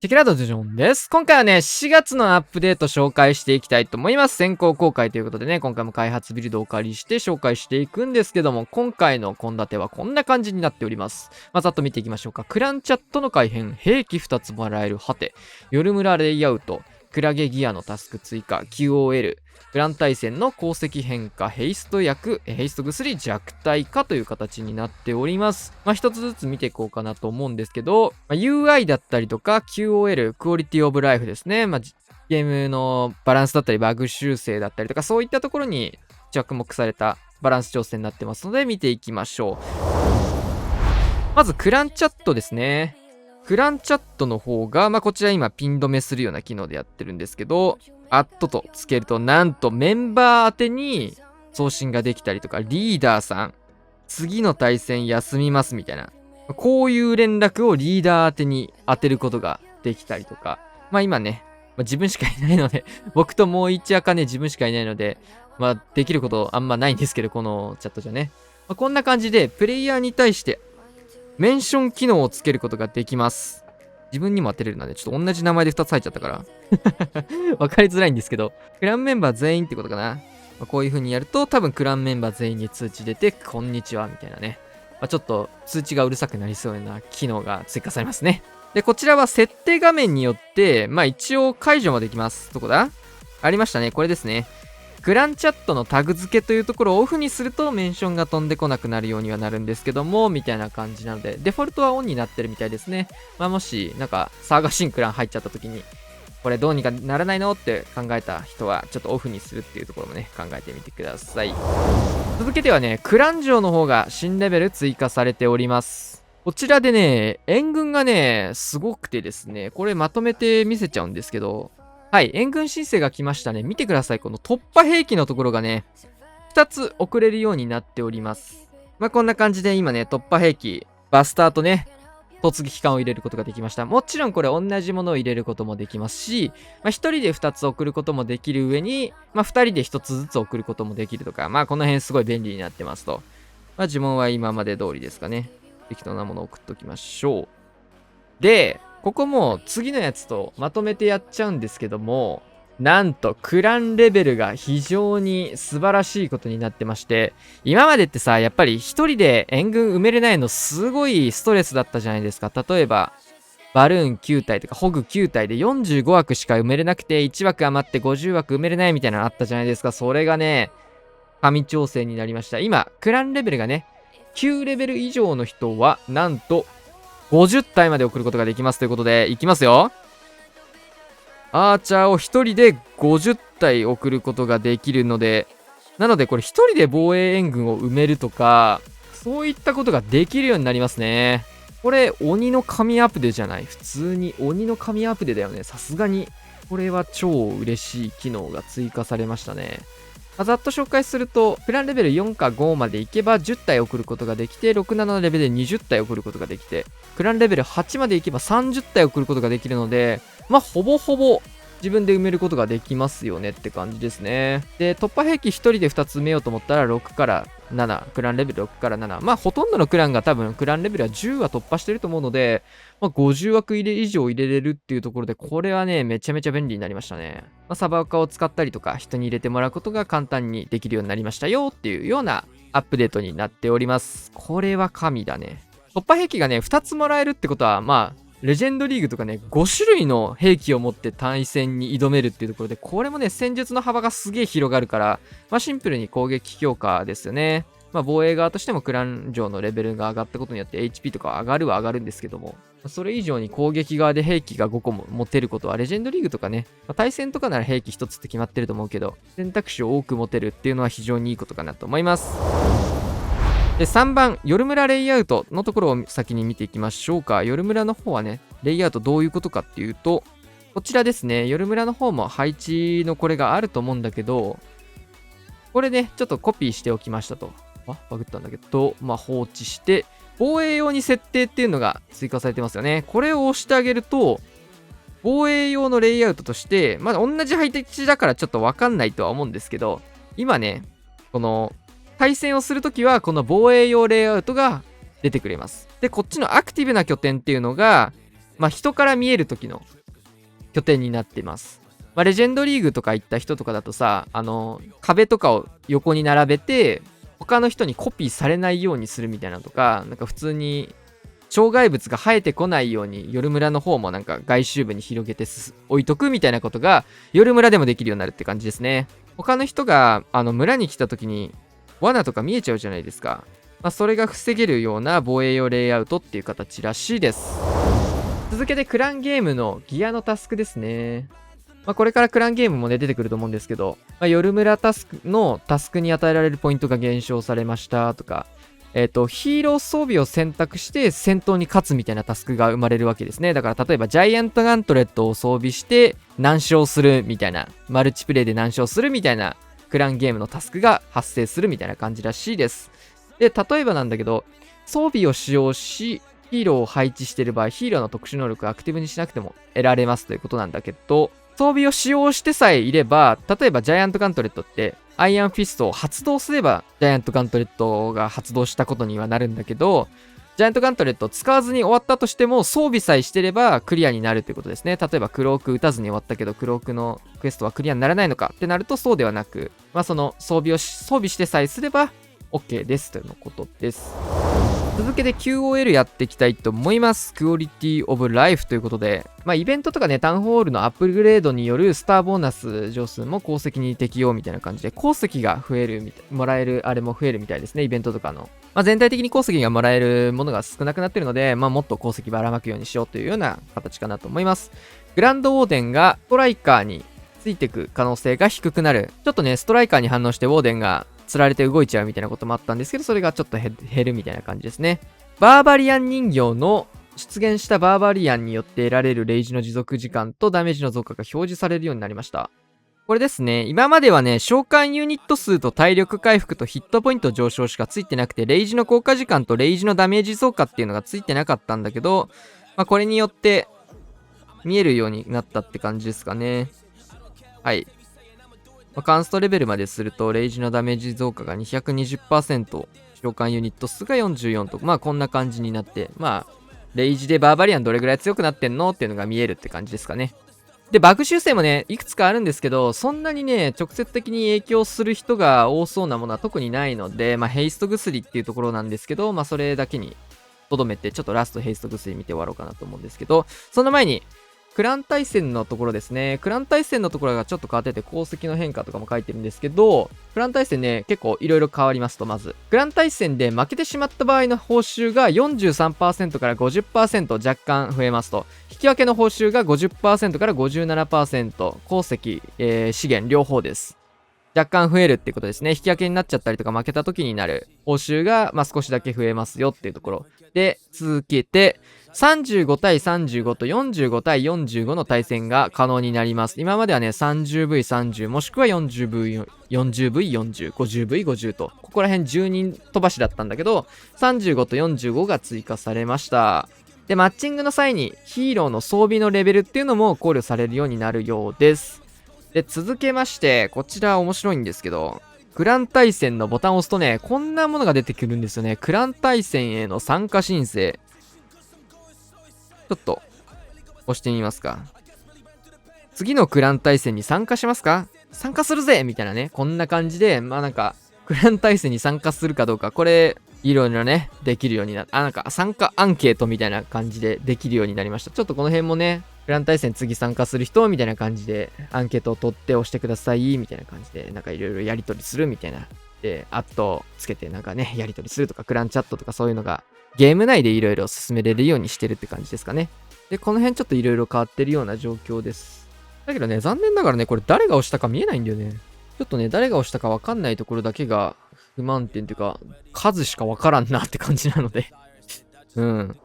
チェケラードジョンです。今回はね、4月のアップデート紹介していきたいと思います。先行公開ということでね、今回も開発ビルドをお借りして紹介していくんですけども、今回の献立はこんな感じになっております。ざっと見ていきましょうか。クランチャットの改変、兵器2つもらえるハテ、夜村レイアウト、クラゲギアのタスク追加、QOL、クラン対戦の功績変化、ヘイスト薬、ヘイスト薬弱体化という形になっております。一つずつ見ていこうかなと思うんですけど、UI だったりとか QOL、クオリティオブライフですね。ゲームのバランスだったりバグ修正だったりとかそういったところに着目されたバランス調整になってますので見ていきましょう。まずクランチャットですね。クランチャットの方が、こちら今ピン止めするような機能でやってるんですけど、アットとつけると、なんとメンバー宛てに送信ができたりとか、リーダーさん、次の対戦休みますみたいな、こういう連絡をリーダー宛てに当てることができたりとか、今ね、自分しかいないので、僕ともう一赤ね、自分しかいないので、できることあんまないんですけど、このチャットじゃね。こんな感じで、プレイヤーに対してメンション機能をつけることができます。自分にも当てれるので、ちょっと同じ名前で2つ入っちゃったから。わかりづらいんですけど、クランメンバー全員ってことかな。こういう風にやると、多分クランメンバー全員に通知出て、こんにちは、みたいなね。ちょっと通知がうるさくなりそうな機能が追加されますね。で、こちらは設定画面によって、一応解除もできます。どこだ？ありましたね。これですね。クランチャットのタグ付けというところをオフにするとメンションが飛んでこなくなるようにはなるんですけども、みたいな感じなので、デフォルトはオンになってるみたいですね。もし、騒がしいクラン入っちゃった時に、これどうにかならないのって考えた人は、ちょっとオフにするっていうところもね、考えてみてください。続けてはね、クラン城の方が新レベル追加されております。こちらでね、援軍がね、すごくてですね、これまとめて見せちゃうんですけど、はい、援軍申請が来ましたね。見てください。この突破兵器のところがね、2つ送れるようになっております。こんな感じで今ね、突破兵器、バスターとね、突撃艦を入れることができました。もちろんこれ同じものを入れることもできますし、1人で2つ送ることもできる上に、2人で1つずつ送ることもできるとか、この辺すごい便利になってますと。呪文は今まで通りですかね。適当なものを送っときましょう。で、ここも次のやつとまとめてやっちゃうんですけども、なんとクランレベルが非常に素晴らしいことになってまして、今までってさ、やっぱり一人で援軍埋めれないのすごいストレスだったじゃないですか。例えば、バルーン9体とかホグ9体で45枠しか埋めれなくて、1枠余って50枠埋めれないみたいなのあったじゃないですか。それがね、神調整になりました。今、クランレベルがね、9レベル以上の人は、なんと、50体まで送ることができますということで、いきますよ。アーチャーを1人で50体送ることができるので、なのでこれ1人で防衛援軍を埋めるとか、そういったことができるようになりますね。これ、鬼の神アップデじゃない。普通に鬼の神アップデだよね。さすがに。これは超嬉しい機能が追加されましたね。ざっと紹介すると、プランレベル4か5までいけば10体送ることができて、6、7のレベルで20体送ることができて、プランレベル8までいけば30体送ることができるので、ほぼほぼ自分で埋めることができますよねって感じですね。で、突破兵器1人で2つ埋めようと思ったら6から7、クランレベル6から7。ほとんどのクランが多分クランレベルは10は突破してると思うので、50枠以上入れれるっていうところで、これはね、めちゃめちゃ便利になりましたね。サバカを使ったりとか、人に入れてもらうことが簡単にできるようになりましたよっていうようなアップデートになっております。これは神だね。突破兵器がね、2つもらえるってことは、レジェンドリーグとかね、5種類の兵器を持って対戦に挑めるっていうところで、これもね、戦術の幅がすげえ広がるから、シンプルに攻撃強化ですよね。防衛側としてもクラン城のレベルが上がったことによって HP とか上がるは上がるんですけども、それ以上に攻撃側で兵器が5個も持てることはレジェンドリーグとかね、対戦とかなら兵器1つって決まってると思うけど、選択肢を多く持てるっていうのは非常にいいことかなと思います。で、3番、夜村レイアウトのところを先に見ていきましょうか。夜村の方はね、レイアウトどういうことかっていうと、こちらですね、夜村の方も配置のこれがあると思うんだけど、これね、ちょっとコピーしておきましたと。バグったんだけど、放置して、防衛用に設定っていうのが追加されてますよね。これを押してあげると、防衛用のレイアウトとして、同じ配置だからちょっとわかんないとは思うんですけど、今ね、この、対戦をするときは、この防衛用レイアウトが出てくれます。で、こっちのアクティブな拠点っていうのが、まあ人から見える時の拠点になっています。まあレジェンドリーグとか行った人とかだとさ、壁とかを横に並べて、他の人にコピーされないようにするみたいなのとか、なんか普通に障害物が生えてこないように夜村の方もなんか外周部に広げて置いとくみたいなことが夜村でもできるようになるって感じですね。他の人が村に来た時に罠とか見えちゃうじゃないですか。まあ、それが防げるような防衛用レイアウトっていう形らしいです。続けてクランゲームのギアのタスクですね。まあ、これからクランゲームもね出てくると思うんですけど、まあ、夜村タスクに与えられるポイントが減少されましたとか、ヒーロー装備を選択して戦闘に勝つみたいなタスクが生まれるわけですね。だから例えばジャイアントガントレットを装備して難勝するみたいな、マルチプレイで難勝するみたいなクランゲームのタスクが発生するみたいな感じらしいです。で、例えばなんだけど、装備を使用し、ヒーローを配置している場合、ヒーローの特殊能力をアクティブにしなくても得られますということなんだけど、装備を使用してさえいれば、例えばジャイアントガントレットって、アイアンフィストを発動すれば、ジャイアントガントレットが発動したことにはなるんだけど、ジャイアントガントレットを使わずに終わったとしても、装備さえしてればクリアになるということですね。例えばクローク打たずに終わったけど、クロークのクエストはクリアにならないのかってなるとそうではなく、まあその装備してさえすれば OK ですということです。続けて QOL やっていきたいと思います。クオリティオブライフということで、まあイベントとかね、タウンホールのアップグレードによるスターボーナス上数も鉱石に適用みたいな感じで、鉱石が増えるみたい、もらえるあれも増えるみたいですね、イベントとかの。まあ全体的に鉱石がもらえるものが少なくなってるので、まあもっと鉱石ばらまくようにしようというような形かなと思います。グランドウォーデンがストライカーについていく可能性が低くなる。ちょっとね、ストライカーに反応してウォーデンが釣られて動いちゃうみたいなこともあったんですけど、それがちょっと減るみたいな感じですね。バーバリアン人形の出現したバーバリアンによって得られるレイジの持続時間とダメージの増加が表示されるようになりました。これですね、今まではね、召喚ユニット数と体力回復とヒットポイント上昇しかついてなくて、レイジの効果時間とレイジのダメージ増加っていうのがついてなかったんだけど、まあ、これによって見えるようになったって感じですかね。はい。まあ、カンストレベルまですると、レイジのダメージ増加が 220%、召喚ユニット数が44と、まあこんな感じになって、まあ、レイジでバーバリアンどれぐらい強くなってんのっていうのが見えるって感じですかね。で、バグ修正もね、いくつかあるんですけど、そんなにね、直接的に影響する人が多そうなものは特にないので、まあヘイスト薬っていうところなんですけど、まあそれだけにとどめて、ちょっとラストヘイスト薬見て終わろうかなと思うんですけど、その前に、クラン対戦のところですね。クラン対戦のところがちょっと変わってて、功績の変化とかも書いてるんですけど、クラン対戦ね、結構いろいろ変わりますと、まず。クラン対戦で負けてしまった場合の報酬が 43% から 50% 若干増えますと。引き分けの報酬が 50% から 57%、功績、資源両方です。若干増えるってことですね。引き分けになっちゃったりとか負けた時になる報酬が、まあ、少しだけ増えますよっていうところ。で、続けて、35対35と45対45の対戦が可能になります。今まではね、30V30 もしくは 40V40、50V50 と、ここら辺10人飛ばしだったんだけど、35と45が追加されました。で、マッチングの際にヒーローの装備のレベルっていうのも考慮されるようになるようです。で、続けまして、こちら面白いんですけど、クラン対戦のボタンを押すとね、こんなものが出てくるんですよね。クラン対戦への参加申請。ちょっと、押してみますか。次のクラン対戦に参加しますか？参加するぜみたいなね。こんな感じで、まあなんか、クラン対戦に参加するかどうか、これ、いろいろね、できるようになった。なんか参加アンケートみたいな感じでできるようになりました。ちょっとこの辺もね、クラン対戦次参加する人みたいな感じで、アンケートを取って押してくださいみたいな感じで、なんかいろいろやり取りするみたいな。で、アットつけてなんかね、やり取りするとか、クランチャットとかそういうのが、ゲーム内でいろいろ進めれるようにしてるって感じですかね。で、この辺ちょっといろいろ変わってるような状況です。だけどね、残念ながらね、これ誰が押したか見えないんだよね。ちょっとね、誰が押したかわかんないところだけが不満点っていうか、数しかわからんなって感じなのでうん。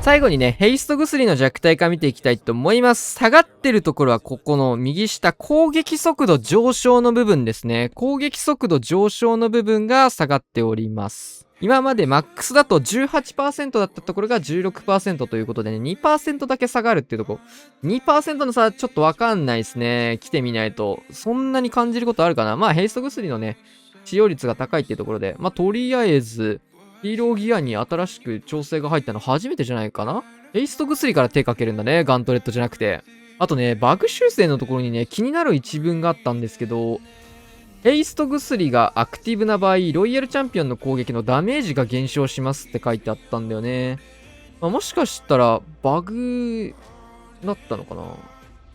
最後にね、ヘイスト薬の弱体化見ていきたいと思います。下がってるところはここの右下、攻撃速度上昇の部分ですね。攻撃速度上昇の部分が下がっております。今までマックスだと 18% だったところが 16% ということでね、2% だけ下がるっていうところ。2% の差はちょっとわかんないですね。来てみないと。そんなに感じることあるかな。まあ、ヘイスト薬のね、使用率が高いっていうところで、まあ、とりあえず、ヒーローギアに新しく調整が入ったの初めてじゃないかな。ヘイスト薬から手かけるんだね。ガントレットじゃなくて。あとね、バグ修正のところにね、気になる一文があったんですけど、ヘイスト薬がアクティブな場合、ロイヤルチャンピオンの攻撃のダメージが減少しますって書いてあったんだよね。まあ、もしかしたら、バグだったのかな。こ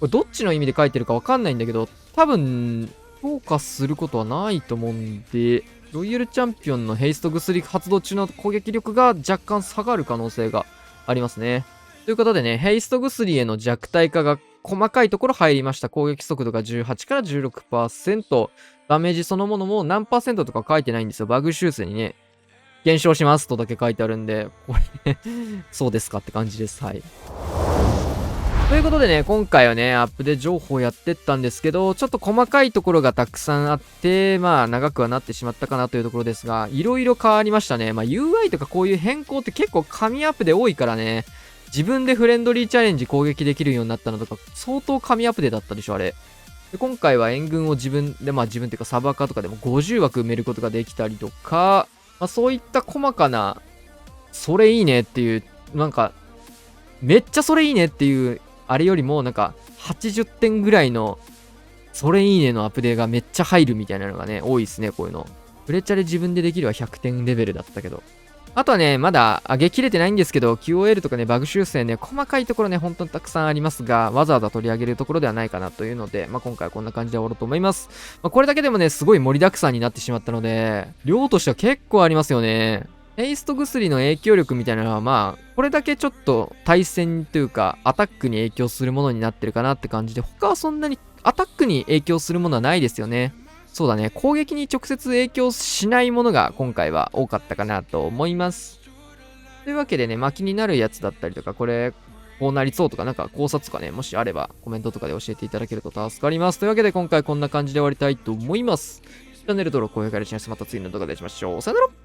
れどっちの意味で書いてるかわかんないんだけど、多分、評価することはないと思うんで、ロイヤルチャンピオンのヘイスト薬発動中の攻撃力が若干下がる可能性がありますね。ということでね、ヘイスト薬への弱体化が細かいところ入りました。攻撃速度が18から 16%。ダメージそのものも何パーセントとか書いてないんですよ。バグ修正にね、減少しますとだけ書いてあるんで、これそうですかって感じです。はい。ということでね、今回はね、アップデート情報やってったんですけど、ちょっと細かいところがたくさんあって、まあ長くはなってしまったかなというところですが、いろいろ変わりましたね。まあ UI とかこういう変更って結構紙アップで多いからね、自分でフレンドリーチャレンジ攻撃できるようになったのとか、相当紙アップデだったでしょ、あれ。で今回は援軍を自分で、まあ自分っていうかサバカとかでも50枠埋めることができたりとか、まあそういった細かな、それいいねっていう、なんか、めっちゃそれいいねっていう、あれよりもなんか80点ぐらいの、それいいねのアップデーがめっちゃ入るみたいなのがね、多いですね、こういうの。プレチャレ自分でできるは100点レベルだったけど。あとはね、まだ上げきれてないんですけど、QOL とかね、バグ修正ね、細かいところね、本当にたくさんありますが、わざわざ取り上げるところではないかなというので、まあ、今回はこんな感じで終わろうと思います。まあ、これだけでもね、すごい盛りだくさんになってしまったので、量としては結構ありますよね。ヘイスト薬の影響力みたいなのは、まあ、これだけちょっと対戦というか、アタックに影響するものになってるかなって感じで、他はそんなにアタックに影響するものはないですよね。そうだね、攻撃に直接影響しないものが今回は多かったかなと思います。というわけでね、まあ、気になるやつだったりとか、これ、こうなりそうとか、なんか考察とかね、もしあればコメントとかで教えていただけると助かります。というわけで今回こんな感じで終わりたいと思います。チャンネル登録、高評価、レシピまた次の動画でお会いしましょう。さよなら。